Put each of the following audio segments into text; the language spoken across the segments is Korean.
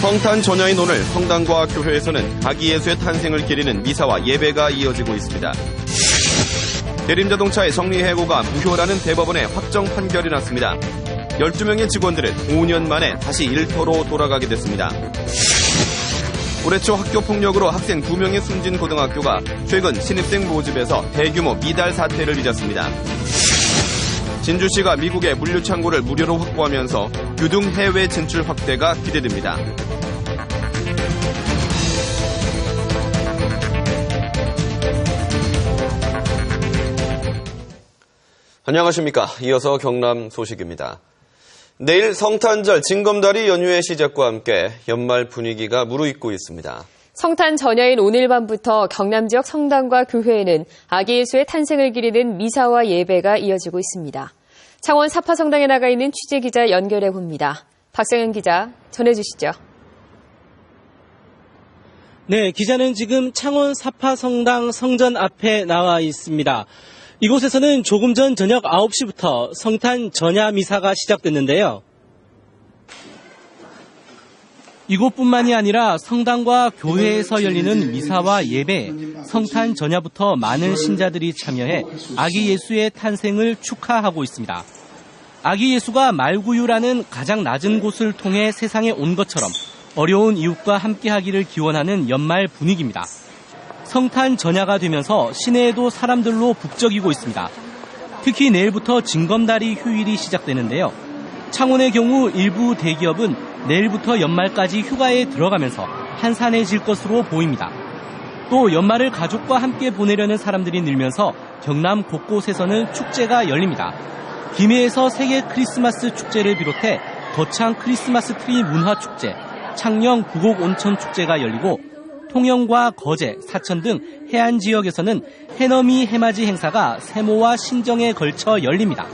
성탄 전야인 오늘 성당과 교회에서는 아기 예수의 탄생을 기리는 미사와 예배가 이어지고 있습니다. 대림자동차의 정리해고가 무효라는 대법원의 확정 판결이 났습니다. 12명의 직원들은 5년 만에 다시 일터로 돌아가게 됐습니다. 올해 초 학교 폭력으로 학생 2명이 숨진 고등학교가 최근 신입생 모집에서 대규모 미달 사태를 빚었습니다. 진주시가 미국의 물류창고를 무료로 확보하면서 유등 해외 진출 확대가 기대됩니다. 안녕하십니까. 이어서 경남 소식입니다. 내일 성탄절 징검다리 연휴의 시작과 함께 연말 분위기가 무르익고 있습니다. 성탄 전야인 오늘 밤부터 경남 지역 성당과 교회에는 아기 예수의 탄생을 기리는 미사와 예배가 이어지고 있습니다. 창원 사파성당에 나가 있는 취재기자 연결해 봅니다. 박성현 기자 전해주시죠. 네, 기자는 지금 창원 사파성당 성전 앞에 나와 있습니다. 이곳에서는 조금 전 저녁 9시부터 성탄 전야 미사가 시작됐는데요. 이곳뿐만이 아니라 성당과 교회에서 열리는 미사와 예배, 성탄 전야부터 많은 신자들이 참여해 아기 예수의 탄생을 축하하고 있습니다. 아기 예수가 말구유라는 가장 낮은 곳을 통해 세상에 온 것처럼 어려운 이웃과 함께하기를 기원하는 연말 분위기입니다. 성탄 전야가 되면서 시내에도 사람들로 북적이고 있습니다. 특히 내일부터 징검다리 휴일이 시작되는데요. 창원의 경우 일부 대기업은 내일부터 연말까지 휴가에 들어가면서 한산해질 것으로 보입니다. 또 연말을 가족과 함께 보내려는 사람들이 늘면서 경남 곳곳에서는 축제가 열립니다. 김해에서 세계 크리스마스 축제를 비롯해 거창 크리스마스 트리 문화축제, 창녕 부곡 온천 축제가 열리고 통영과 거제, 사천 등 해안 지역에서는 해넘이 해맞이 행사가 세모와 신정에 걸쳐 열립니다.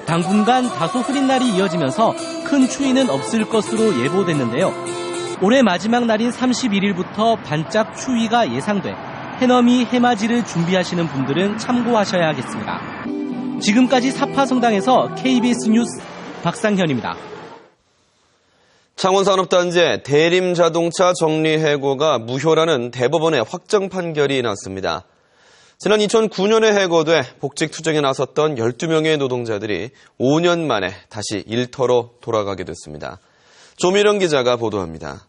당분간 다소 흐린 날이 이어지면서 큰 추위는 없을 것으로 예보됐는데요. 올해 마지막 날인 31일부터 반짝 추위가 예상돼 해넘이 해맞이를 준비하시는 분들은 참고하셔야겠습니다. 지금까지 사파성당에서 KBS 뉴스 박상현입니다. 창원산업단지의 대림자동차 정리해고가 무효라는 대법원의 확정 판결이 났습니다. 지난 2009년에 해고돼 복직투쟁에 나섰던 12명의 노동자들이 5년 만에 다시 일터로 돌아가게 됐습니다. 조미령 기자가 보도합니다.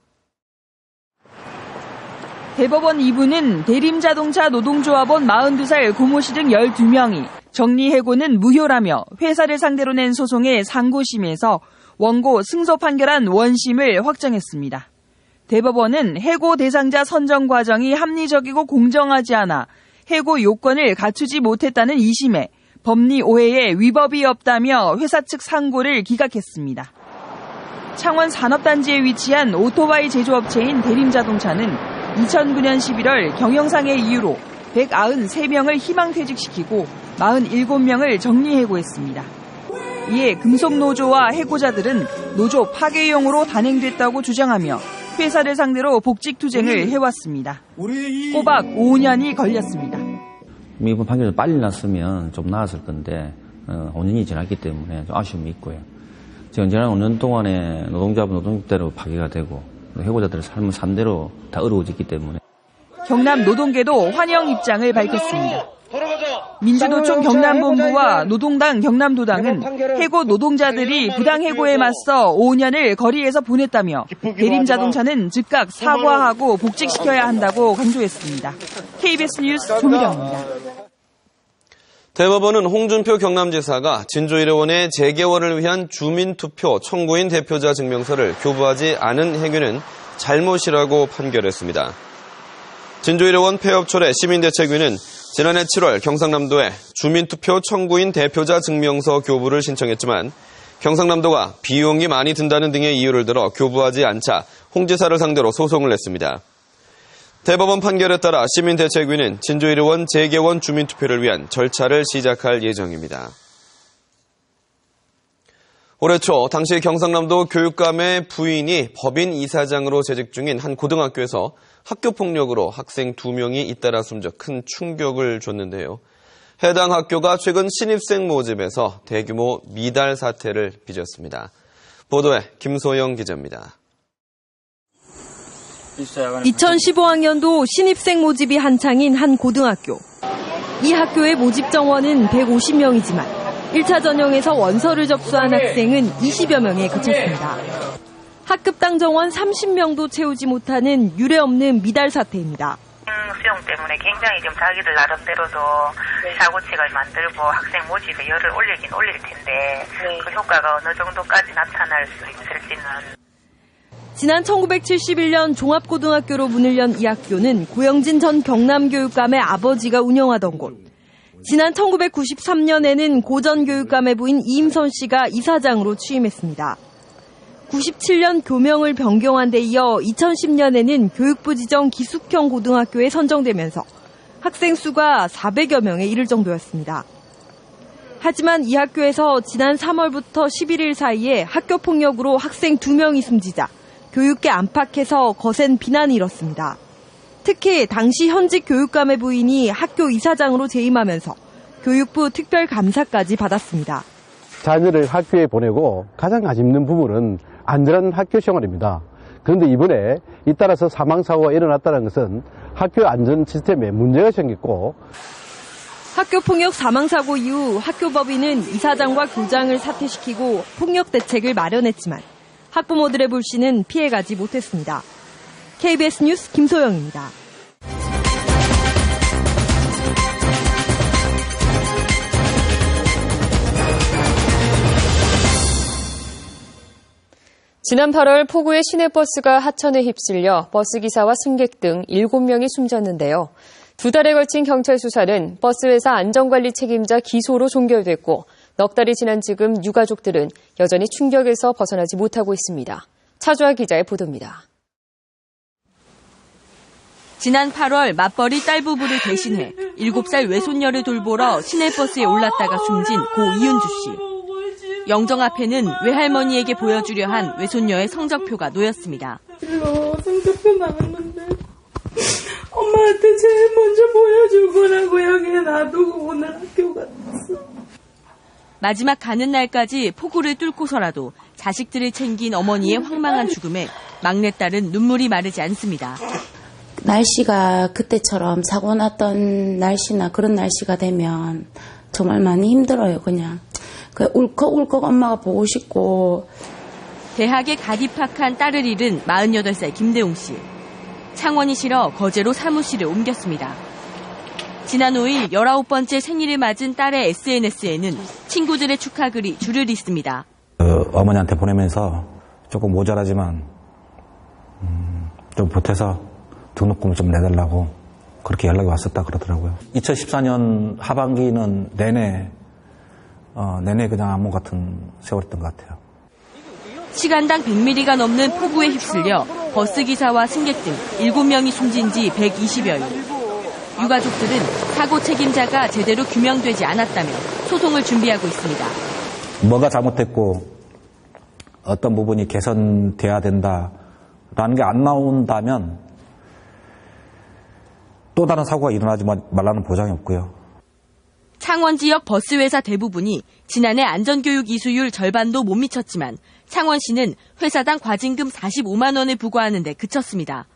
대법원 2부는 대림자동차 노동조합원 42살 고모 씨 등 12명이 정리해고는 무효라며 회사를 상대로 낸 소송의 상고심에서 원고 승소 판결한 원심을 확정했습니다. 대법원은 해고 대상자 선정 과정이 합리적이고 공정하지 않아 해고 요건을 갖추지 못했다는 2심에 법리 오해에 위법이 없다며 회사 측 상고를 기각했습니다. 창원 산업단지에 위치한 오토바이 제조업체인 대림자동차는 2009년 11월 경영상의 이유로 193명을 희망퇴직시키고 47명을 정리해고했습니다. 이에 금속노조와 해고자들은 노조 파괴용으로 단행됐다고 주장하며 회사를 상대로 복직투쟁을 해왔습니다. 꼬박 5년이 걸렸습니다. 이번 판결이 빨리 났으면 좀 나았을 건데 5년이 지났기 때문에 좀 아쉬움이 있고요. 지금 지난 5년 동안에 노동자분 노동대로 파괴가 되고 해고자들의 삶은 산대로 다 어려워졌기 때문에 경남 노동계도 환영 입장을 밝혔습니다. 민주노총 경남본부와 노동당 경남도당은 해고 노동자들이 부당해고에 맞서 5년을 거리에서 보냈다며 대림자동차는 즉각 사과하고 복직시켜야 한다고 강조했습니다. KBS 뉴스 조미령입니다. 대법원은 홍준표 경남지사가 진주의료원의 재개원을 위한 주민투표 청구인 대표자 증명서를 교부하지 않은 행위는 잘못이라고 판결했습니다. 진주의료원 폐업초래 시민대책위는 지난해 7월 경상남도에 주민투표 청구인 대표자 증명서 교부를 신청했지만 경상남도가 비용이 많이 든다는 등의 이유를 들어 교부하지 않자 홍 지사를 상대로 소송을 냈습니다. 대법원 판결에 따라 시민대책위는 진주의료원 재개원 주민투표를 위한 절차를 시작할 예정입니다. 올해 초 당시 경상남도 교육감의 부인이 법인 이사장으로 재직 중인 한 고등학교에서 학교폭력으로 학생 2명이 잇따라 숨져 큰 충격을 줬는데요. 해당 학교가 최근 신입생 모집에서 대규모 미달 사태를 빚었습니다. 보도에 김소영 기자입니다. 2015학년도 신입생 모집이 한창인 한 고등학교. 이 학교의 모집 정원은 150명이지만 1차 전형에서 원서를 접수한 학생은 20여 명에 그쳤습니다. 학급당 정원 30명도 채우지 못하는 유례없는 미달 사태입니다. 수용 때문에 굉장히 좀 자기들 나름대로도 사고책을 만들고 학생 모집에 열을 올리긴 올릴 텐데 그 효과가 어느 정도까지 나타날 수 있을지는. 지난 1971년 종합고등학교로 문을 연 이 학교는 고영진 전 경남교육감의 아버지가 운영하던 곳. 지난 1993년에는 고 전 교육감의 부인 이임선 씨가 이사장으로 취임했습니다. 97년 교명을 변경한 데 이어 2010년에는 교육부 지정 기숙형 고등학교에 선정되면서 학생 수가 400여 명에 이를 정도였습니다. 하지만 이 학교에서 지난 3월부터 11일 사이에 학교 폭력으로 학생 2명이 숨지자 교육계 안팎에서 거센 비난이 일었습니다. 특히 당시 현직 교육감의 부인이 학교 이사장으로 재임하면서 교육부 특별감사까지 받았습니다. 자녀를 학교에 보내고 가장 아쉽는 부분은 안전한 학교 생활입니다. 그런데 이번에 잇따라서 사망사고가 일어났다는 것은 학교 안전 시스템에 문제가 생겼고, 학교폭력 사망사고 이후 학교법인은 이사장과 교장을 사퇴시키고 폭력 대책을 마련했지만 학부모들의 불씨는 피해가지 못했습니다. KBS 뉴스 김소영입니다. 지난 8월 포구의 시내버스가 하천에 휩쓸려 버스기사와 승객 등 7명이 숨졌는데요. 2달에 걸친 경찰 수사는 버스회사 안전관리 책임자 기소로 종결됐고 넉 달이 지난 지금 유가족들은 여전히 충격에서 벗어나지 못하고 있습니다. 차주아 기자의 보도입니다. 지난 8월 맞벌이 딸 부부를 대신해 7살 외손녀를 돌보러 시내버스에 올랐다가 숨진 고 이은주 씨. 영정 앞에는 외할머니에게 보여주려 한 외손녀의 성적표가 놓였습니다. 성적표 나왔는데 엄마한테 제일 먼저 보여줄 거라고 여기에 놔두고 오늘 학교 갔어. 마지막 가는 날까지 폭우를 뚫고서라도 자식들을 챙긴 어머니의 황망한 죽음에 막내딸은 눈물이 마르지 않습니다. 날씨가 그때처럼 사고 났던 날씨나 그런 날씨가 되면 정말 많이 힘들어요. 그냥 울컥울컥 엄마가 보고 싶고. 대학에 갓 입학한 딸을 잃은 48살 김대웅 씨. 창원이 싫어 거제로 사무실을 옮겼습니다. 지난 5일 19번째 생일을 맞은 딸의 SNS에는 친구들의 축하글이 줄을 잇습니다. 어머니한테 보내면서 조금 모자라지만 좀 보태서 등록금을 좀 내달라고 그렇게 연락이 왔었다 그러더라고요. 2014년 하반기는 내내 그냥 암호 같은 세월이었던 것 같아요. 시간당 100mm가 넘는 폭우에 휩쓸려 버스기사와 승객 등 7명이 숨진 지 120여일. 유가족들은 사고 책임자가 제대로 규명되지 않았다며 소송을 준비하고 있습니다. 뭐가 잘못됐고 어떤 부분이 개선돼야 된다라는 게 안 나온다면 또 다른 사고가 일어나지 말라는 보장이 없고요. 창원 지역 버스회사 대부분이 지난해 안전교육 이수율 절반도 못 미쳤지만 창원시는 회사당 과징금 45만 원을 부과하는 데 그쳤습니다.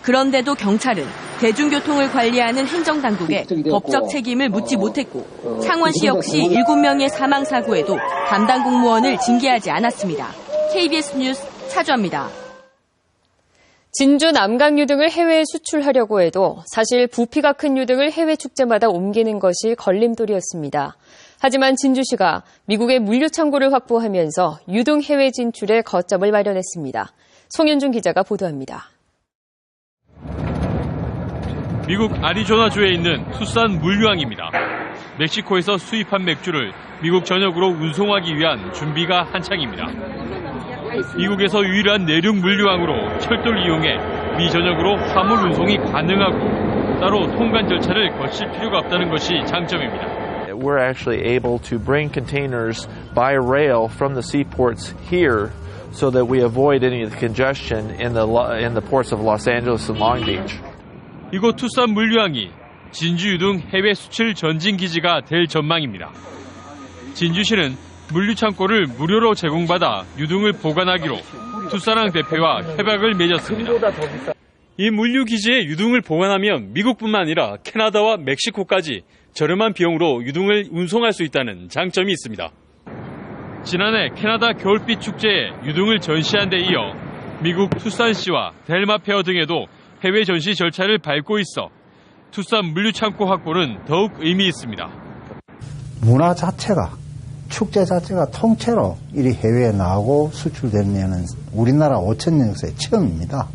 그런데도 경찰은 대중교통을 관리하는 행정당국에 법적 책임을 묻지 못했고 창원시 역시 7명의 사망사고에도 담당 공무원을 징계하지 않았습니다. KBS 뉴스 차주아입니다. 진주 남강유등을 해외에 수출하려고 해도 사실 부피가 큰 유등을 해외 축제마다 옮기는 것이 걸림돌이었습니다. 하지만 진주시가 미국의 물류 창고를 확보하면서 유등 해외 진출에 거점을 마련했습니다. 송현준 기자가 보도합니다. 미국 애리조나주에 있는 투싼 물류항입니다. 멕시코에서 수입한 맥주를 미국 전역으로 운송하기 위한 준비가 한창입니다. 미국에서 유일한 내륙 물류항으로 철도를 이용해 미 전역으로 화물 운송이 가능하고 따로 통관 절차를 거칠 필요가 없다는 것이 장점입니다. we're actually able to bring containers by rail from the seaports here so that we avoid any of the congestion in the ports of Los Angeles and Long Beach. 이곳 투싼 물류항이 진주 유등 해외 수출 전진 기지가 될 전망입니다. 진주시는 물류 창고를 무료로 제공받아 유등을 보관하기로 투싼항 대표와 협약을 맺었습니다. 이 물류 기지에 유등을 보관하면 미국뿐만 아니라 캐나다와 멕시코까지 저렴한 비용으로 유등을 운송할 수 있다는 장점이 있습니다. 지난해 캐나다 겨울빛 축제에 유등을 전시한 데 이어 미국 투싼시와 델마 페어 등에도 해외 전시 절차를 밟고 있어 투싼 물류 창고 확보는 더욱 의미 있습니다. 문화 자체가, 축제 자체가 통째로 이리 해외에 나오고 수출되면 우리나라 5,000년 역사의 처음입니다.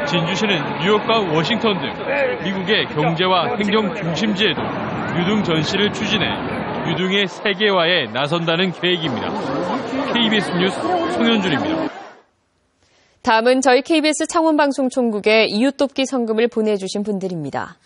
진주시는 뉴욕과 워싱턴 등 미국의 경제와 행정 중심지에도 유등 전시를 추진해 유등의 세계화에 나선다는 계획입니다. KBS 뉴스 송현준입니다. 다음은 저희 KBS 창원방송총국에 이웃돕기 성금을 보내주신 분들입니다.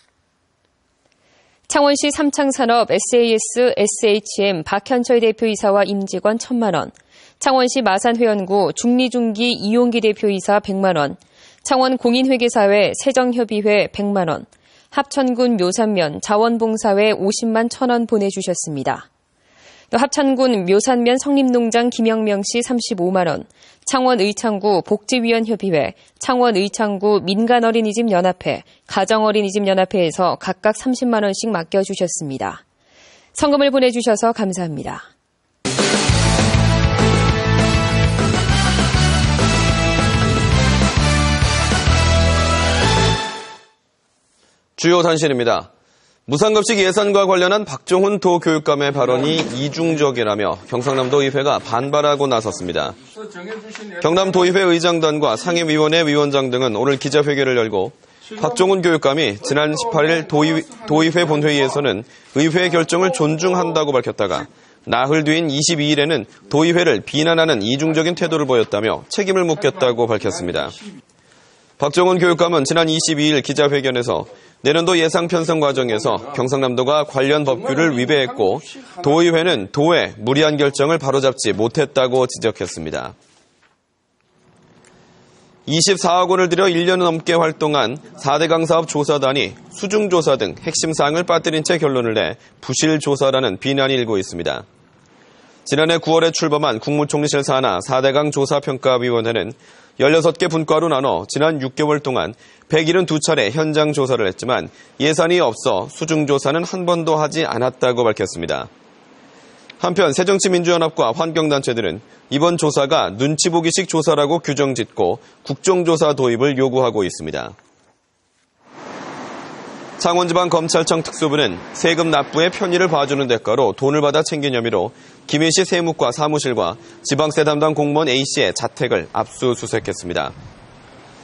창원시 삼창산업 SAS, SHM 박현철 대표이사와 임직원 1,000만 원, 창원시 마산회원구 중리중기 이용기 대표이사 100만 원, 창원 공인회계사회 세정협의회 100만 원, 합천군 묘산면 자원봉사회 50만 1,000원 보내주셨습니다. 또 합천군 묘산면 성림농장 김영명 씨 35만 원, 창원 의창구 복지위원협의회, 창원 의창구 민간어린이집 연합회, 가정어린이집 연합회에서 각각 30만 원씩 맡겨주셨습니다. 성금을 보내주셔서 감사합니다. 주요 단신입니다. 무상급식 예산과 관련한 박종훈 도교육감의 발언이 이중적이라며 경상남도 의회가 반발하고 나섰습니다. 경남도의회 의장단과 상임위원회 위원장 등은 오늘 기자회견을 열고 박종훈 교육감이 지난 18일 도의회 본회의에서는 의회 결정을 존중한다고 밝혔다가 나흘 뒤인 22일에는 도의회를 비난하는 이중적인 태도를 보였다며 책임을 묻겠다고 밝혔습니다. 박종훈 교육감은 지난 22일 기자회견에서 내년도 예산 편성 과정에서 경상남도가 관련 법규를 위배했고 도의회는 도의 무리한 결정을 바로잡지 못했다고 지적했습니다. 24억 원을 들여 1년 넘게 활동한 4대강 사업 조사단이 수중조사 등 핵심 사항을 빠뜨린 채 결론을 내 부실 조사라는 비난이 일고 있습니다. 지난해 9월에 출범한 국무총리실 산하 4대강 조사평가위원회는 16개 분과로 나눠 지난 6개월 동안 172차례 현장 조사를 했지만 예산이 없어 수중조사는 한 번도 하지 않았다고 밝혔습니다. 한편 새정치민주연합과 환경단체들은 이번 조사가 눈치 보기식 조사라고 규정짓고 국정조사 도입을 요구하고 있습니다. 창원지방검찰청 특수부는 세금 납부의 편의를 봐주는 대가로 돈을 받아 챙긴 혐의로 김해시 세무과 사무실과 지방세 담당 공무원 A씨의 자택을 압수수색했습니다.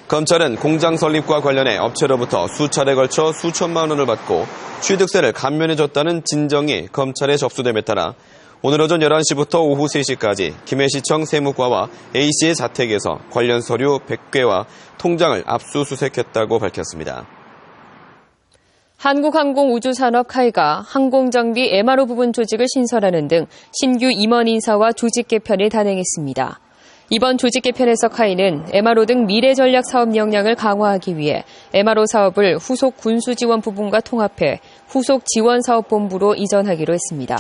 검찰은 공장 설립과 관련해 업체로부터 수차례 걸쳐 수천만 원을 받고 취득세를 감면해줬다는 진정이 검찰에 접수됨에 따라 오늘 오전 11시부터 오후 3시까지 김해시청 세무과와 A씨의 자택에서 관련 서류 100개와 통장을 압수수색했다고 밝혔습니다. 한국항공우주산업 카이가 항공정비 MRO 부분 조직을 신설하는 등 신규 임원 인사와 조직 개편을 단행했습니다. 이번 조직 개편에서 카이는 MRO 등 미래 전략 사업 역량을 강화하기 위해 MRO 사업을 후속 군수지원 부분과 통합해 후속 지원사업본부로 이전하기로 했습니다.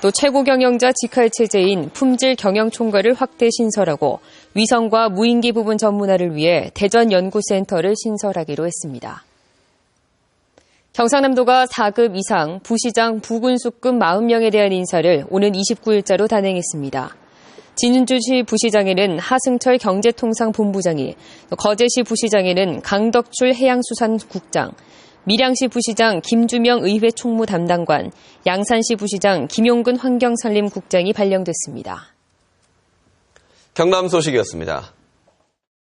또 최고 경영자 직할 체제인 품질 경영총괄을 확대 신설하고 위성과 무인기 부분 전문화를 위해 대전 연구센터를 신설하기로 했습니다. 경상남도가 4급 이상 부시장 부군수급 40명에 대한 인사를 오는 29일자로 단행했습니다. 진주시 부시장에는 하승철 경제통상본부장이, 거제시 부시장에는 강덕출 해양수산국장, 밀양시 부시장 김주명 의회 총무 담당관, 양산시 부시장 김용근 환경산림국장이 발령됐습니다. 경남 소식이었습니다.